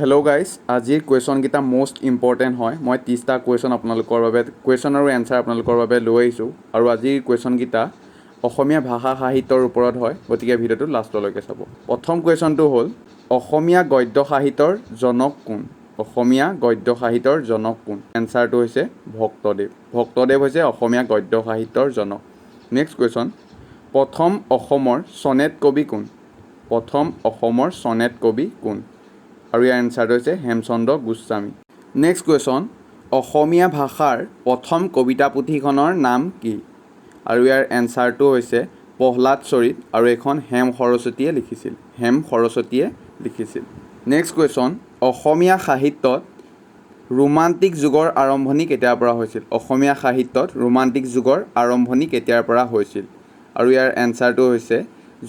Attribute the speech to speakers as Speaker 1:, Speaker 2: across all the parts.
Speaker 1: Hello' guys, আজিৰ কুৱেশ্যনকেইটা most important হয়। মই 30টা কুৱেশ্যন আপোনালোকৰ বাবে কুৱেশ্যন আৰু এনচাৰ আপোনালোকৰ বাবে লৈ আহিছোঁ। আৰু আজিৰ কুৱেশ্যনকেইটা অসমীয়া ভাষা সাহিত্যৰ ওপৰত হয়, গতিকে ভিডিঅ'টো লাষ্টলৈকে চাব। প্ৰথম কুৱেশ্যনটো হ'ল অসমীয়া গদ্য সাহিত্যৰ জনক কোন? অসমীয়া গদ্য সাহিত্যৰ জনক কোন? এনচাৰটো হৈছে ভক্তদেৱ। ভক্তদেৱ হৈছে অসমীয়া গদ্য সাহিত্যৰ জনক। নেক্সট কুৱেশ্যন, প্ৰথম অসমৰ ছনেট কবি কোন? প্ৰথম অসমৰ ছনেট কবি কোন? আৰু ইয়াৰ এনচাৰটো হৈছে হেমচন্দ্ৰ গোস্বামী। নেক্সট কুৱেশ্যন, অসমীয়া ভাষাৰ প্ৰথম কবিতা পুথিখনৰ নাম কি? আৰু ইয়াৰ এনচাৰটো হৈছে প্ৰহ্লাদ চৰিত, আৰু এইখন হেম সৰস্বতীয়ে লিখিছিল। হেম সৰস্বতীয়ে লিখিছিল। নেক্সট কুৱেশ্যন, অসমীয়া সাহিত্যত ৰোমান্টিক যুগৰ আৰম্ভণি কেতিয়াৰ পৰা হৈছিল? অসমীয়া সাহিত্যত ৰোমান্টিক যুগৰ আৰম্ভণি কেতিয়াৰ পৰা হৈছিল? আৰু ইয়াৰ এনচাৰটো হৈছে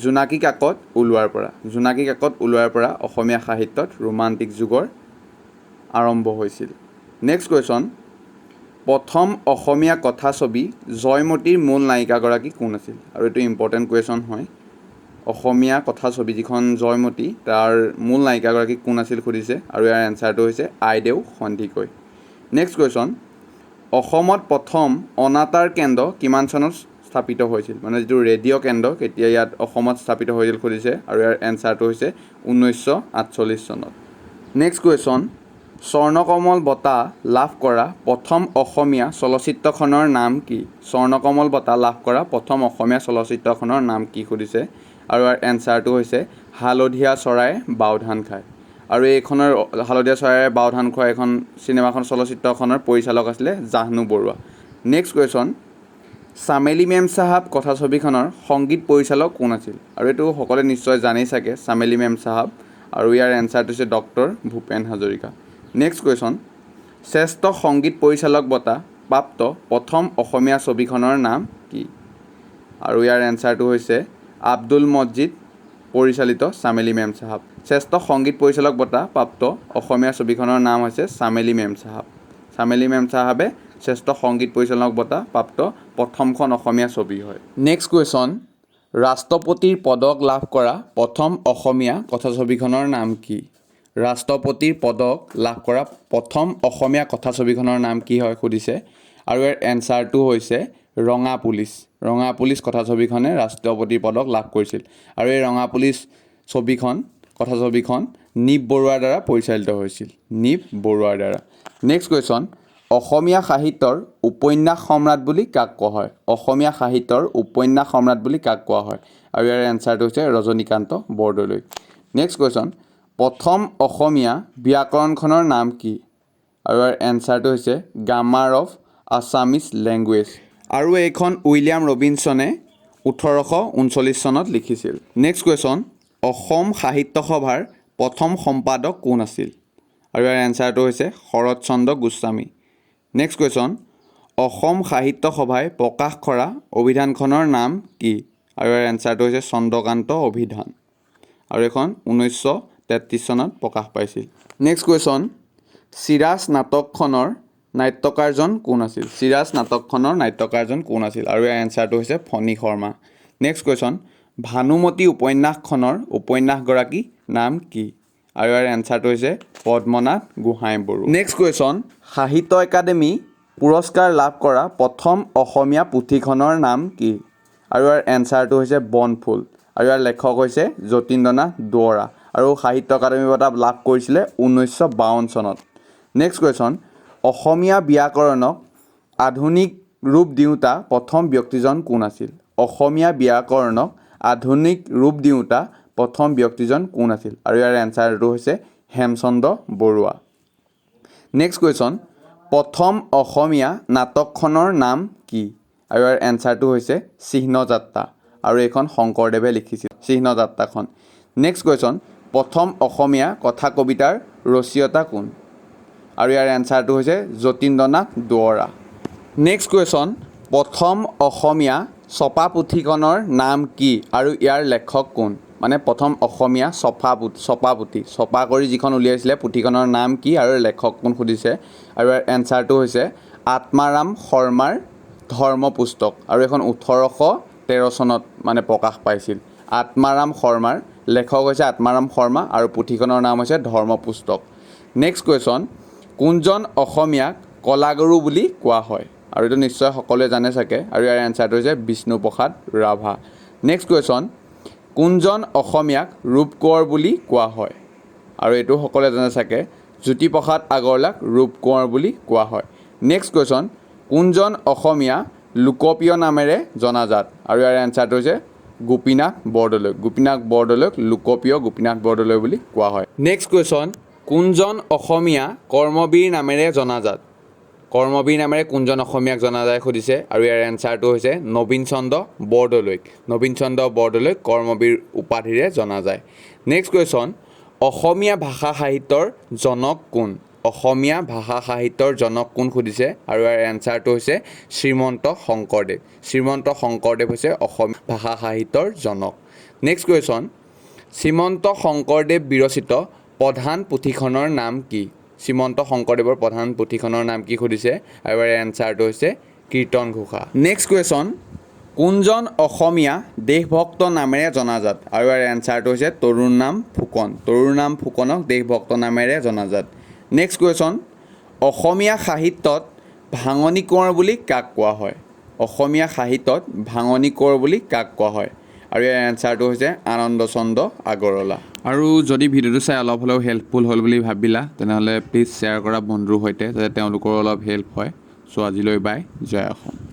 Speaker 1: জোনাকী কাকত ওলোৱাৰ পৰা। জোনাকী কাকত ওলোৱাৰ পৰা অসমীয়া সাহিত্যত ৰোমান্টিক যুগৰ আৰম্ভ হৈছিল। নেক্সট কুৱেশ্যন, প্ৰথম অসমীয়া কথাছবি জয়মতীৰ মূল নায়িকাগৰাকী কোন আছিল? আৰু এইটো ইম্পৰ্টেণ্ট কুৱেশ্যন হয়। অসমীয়া কথাছবি যিখন জয়মতী, তাৰ মূল নায়িকাগৰাকী কোন আছিল সুধিছে, আৰু ইয়াৰ এনচাৰটো হৈছে আইদেউ সন্দিকৈ। নেক্সট কুৱেশ্যন, অসমত প্ৰথম অনাতাঁৰ কেন্দ্ৰ কিমান চনত স্থাপিত হৈছিল? মানে যিটো ৰেডিঅ' কেন্দ্ৰ কেতিয়া ইয়াত অসমত স্থাপিত হৈছিল সুধিছে, আৰু ইয়াৰ এনচাৰটো হৈছে 1948 চনত। নেক্সট কুৱেশ্যন, স্বৰ্ণকমল বঁটা লাভ কৰা প্ৰথম অসমীয়া চলচ্চিত্ৰখনৰ নাম কি? স্বৰ্ণকমল বঁটা লাভ কৰা প্ৰথম অসমীয়া চলচ্চিত্ৰখনৰ নাম কি সুধিছে, আৰু ইয়াৰ এনচাৰটো হৈছে হালধীয়া চৰাই বাওধান খায়। আৰু এইখনৰ হালধীয়া চৰাইৰে বাওধান খোৱা এখন চিনেমাখন চলচ্চিত্ৰখনৰ পৰিচালক আছিলে জাহ্নু বৰুৱা। নেক্সট কুৱেশ্যন, চামেলি মেম চাহাব কথাছবিখনৰ সংগীত পৰিচালক কোন আছিল? আৰু এইটো সকলোৱে নিশ্চয় জানেই চাগে, চামেলি মেম চাহাব, আৰু ইয়াৰ এনচাৰটো হৈছে doctor Bhupen Hazarika. Next question, শ্ৰেষ্ঠ সংগীত পৰিচালক বঁটা প্ৰাপ্ত প্ৰথম অসমীয়া ছবিখনৰ নাম কি? আৰু ইয়াৰ এনচাৰটো হৈছে আব্দুল মজিদ পৰিচালিত চামেলি মেম চাহাব। শ্ৰেষ্ঠ সংগীত পৰিচালক বঁটা প্ৰাপ্ত অসমীয়া ছবিখনৰ নাম হৈছে চামেলি মেম চাহাব। চামেলি মেম চাহাবে শ্ৰেষ্ঠ সংগীত পৰিচালক বঁটা প্ৰাপ্ত প্ৰথমখন অসমীয়া ছবি হয়। নেক্সট কুৱেশ্যন, ৰাষ্ট্ৰপতিৰ পদক লাভ কৰা প্ৰথম অসমীয়া কথাছবিখনৰ নাম কি? ৰাষ্ট্ৰপতিৰ পদক লাভ কৰা প্ৰথম অসমীয়া কথাছবিখনৰ নাম কি হয় সুধিছে, আৰু ইয়াৰ এনচাৰটো হৈছে ৰঙা পুলিচ। ৰঙা পুলিচ কথাছবিখনে ৰাষ্ট্ৰপতিৰ পদক লাভ কৰিছিল, আৰু এই ৰঙা পুলিচ কথাছবিখন নীপ বৰুৱাৰ দ্বাৰা পৰিচালিত হৈছিল। নীপ বৰুৱাৰ দ্বাৰা। নেক্সট কুৱেশ্যন, অসমীয়া সাহিত্যৰ উপন্যাস সম্ৰাট বুলি কাক কোৱা হয়? অসমীয়া সাহিত্যৰ উপন্যাস সম্ৰাট বুলি কাক কোৱা হয়? আৰু ইয়াৰ এনচাৰটো হৈছে ৰজনীকান্ত বৰদলৈ। নেক্সট কুৱেশ্যন, প্ৰথম অসমীয়া ব্যাকৰণখনৰ নাম কি? আৰু ইয়াৰ এনচাৰটো হৈছে গ্ৰামাৰ অফ আছামিজ লেংগুৱেজ, আৰু এইখন উইলিয়াম ৰবিনছনে 1839 চনত লিখিছিল। নেক্সট কুৱেশ্যন, অসম সাহিত্য সভাৰ প্ৰথম সম্পাদক কোন আছিল? আৰু ইয়াৰ এনচাৰটো হৈছে শৰৎচন্দ্ৰ গোস্বামী। নেক্সট কুৱেশ্যন, অসম সাহিত্য সভাই প্ৰকাশ কৰা অভিধানখনৰ নাম কি? আৰু ইয়াৰ এনচাৰটো হৈছে চন্দ্ৰকান্ত অভিধান, আৰু এইখন 1933 চনত প্ৰকাশ পাইছিল। নেক্সট কুৱেশ্যন, চিৰাজ নাটকখনৰ নাট্যকাৰজন কোন আছিল? চিৰাজ নাটকখনৰ নাট্যকাৰজন কোন আছিল? আৰু ইয়াৰ এনচাৰটো হৈছে ফণী শৰ্মা। নেক্সট কুৱেশ্যন, ভানুমতী উপন্যাসখনৰ উপন্যাসগৰাকীৰ নাম কি? আৰু ইয়াৰ এনচাৰটো হৈছে পদ্মনাথ গোহাঁইবৰুৱা। নেক্সট কুৱেশ্যন, সাহিত্য একাডেমী পুৰস্কাৰ লাভ কৰা প্ৰথম অসমীয়া পুথিখনৰ নাম কি? আৰু ইয়াৰ এনচাৰটো হৈছে বনফুল, আৰু ইয়াৰ লেখক হৈছে যতীন্দ্ৰনাথ দুৱৰা, আৰু সাহিত্য একাডেমী বঁটা লাভ কৰিছিলে 1952 চনত। নেক্সট কুৱেশ্যন, অসমীয়া ব্যাকৰণক আধুনিক ৰূপ দিওঁতা প্ৰথম ব্যক্তিজন কোন আছিল? অসমীয়া ব্যাকৰণক আধুনিক ৰূপ দিওঁতা প্ৰথম ব্যক্তিজন কোন আছিল? আৰু ইয়াৰ এনচাৰটো হৈছে হেমচন্দ্ৰ বৰুৱা। নেক্সট কুৱেশ্যন, প্ৰথম অসমীয়া নাটকখনৰ নাম কি? আৰু ইয়াৰ এনচাৰটো হৈছে চিহ্নযাত্ৰা, আৰু এইখন শংকৰদেৱে লিখিছিল চিহ্নযাত্ৰাখন। নেক্সট কুৱেশ্যন, প্ৰথম অসমীয়া কথা কবিতাৰ ৰচয়িতা কোন? আৰু ইয়াৰ এনচাৰটো হৈছে যতীন্দ্ৰনাথ দুৱৰা। নেক্সট কুৱেশ্যন, প্ৰথম অসমীয়া ছপা পুথিখনৰ নাম কি আৰু ইয়াৰ লেখক কোন? মানে প্ৰথম অসমীয়া ছপা কৰি যিখন উলিয়াইছিলে পুথিখনৰ নাম কি আৰু লেখক কোন সুধিছে, আৰু ইয়াৰ এনচাৰটো হৈছে আত্মাৰাম শৰ্মাৰ ধৰ্ম পুস্তক, আৰু এখন 1813 চনত মানে প্ৰকাশ পাইছিল। আত্মাৰাম শৰ্মাৰ লেখক হৈছে আত্মাৰাম শৰ্মা, আৰু পুথিখনৰ নাম হৈছে ধৰ্ম পুস্তক। নেক্সট কুৱেশ্যন কোনজন অসমীয়াক কলাগুৰু বুলি কোৱা হয় আৰু এইটো নিশ্চয় সকলোৱে জানে চাগে আৰু ইয়াৰ এনচাৰটো হৈছে বিষ্ণুপ্ৰসাদ ৰাভা নেক্সট কুৱেশ্যন কোনজন অসমীয়াক ৰূপকোঁৱৰ বুলি কোৱা হয় আৰু এইটো সকলোৱে জানে চাগে জ্যোতিপ্ৰসাদ আগৰৱালাক ৰূপকোঁৱৰ বুলি কোৱা হয় নেক্সট কুৱেশ্যন কোনজন অসমীয়া লোকপ্ৰিয় নামেৰে জনাজাত আৰু ইয়াৰ এনচাৰটো হৈছে গোপীনাথ বৰদলৈক লোকপ্ৰিয় গোপীনাথ বৰদলৈ বুলি কোৱা হয় নেক্সট কুৱেশ্যন কোনজন অসমীয়া কৰ্মবীৰ নামেৰে জনাজাত কৰ্মবীৰ নামেৰে কোনজন অসমীয়াক জনা যায় সুধিছে আৰু ইয়াৰ এনচাৰটো হৈছে নবীন চন্দ্ৰ বৰদলৈক কৰ্মবীৰ উপাধিৰে জনা যায় নেক্সট কুৱেশ্যন অসমীয়া ভাষা সাহিত্যৰ জনক কোন অসমীয়া ভাষা সাহিত্যৰ জনক কোন সুধিছে আৰু ইয়াৰ এনচাৰটো হৈছে শ্ৰীমন্ত শংকৰদেৱ হৈছে অসমীয়া ভাষা সাহিত্যৰ জনক নেক্সট কুৱেশ্যন শ্ৰীমন্ত শংকৰদেৱ বিৰচিত প্ৰধান পুথিখনৰ নাম কি শ্ৰীমন্ত শংকৰদেৱৰ প্ৰধান পুথিখনৰ নাম কি সুধিছে আৰু ইয়াৰ এনচাৰটো হৈছে কীৰ্তন ঘোষা নেক্সট কুৱেশ্যন কোনজন অসমীয়া দেশভক্ত নামেৰে জনাজাত আৰু ইয়াৰ এনচাৰটো হৈছে তৰুণৰাম ফুকনক দেশভক্ত নামেৰে জনাজাত নেক্সট কুৱেশ্যন অসমীয়া সাহিত্যত ভাঙনি কোঁৱৰ বুলি কাক কোৱা হয় অসমীয়া সাহিত্যত ভাঙনি কোঁৱৰ বুলি কাক কোৱা হয় আৰু ইয়াৰ এনচাৰটো হৈছে আনন্দচন্দ্ৰ আগৰৱালা আৰু যদি ভিডিঅ'টো চাই অলপ হ'লেও হেল্পফুল হ'ল বুলি ভাবিলা তেনেহ'লে প্লিজ শ্বেয়াৰ কৰা বন্ধুৰ সৈতে যাতে তেওঁলোকৰ অলপ হেল্প হয় চ' আজিলৈ বাই জয় অসম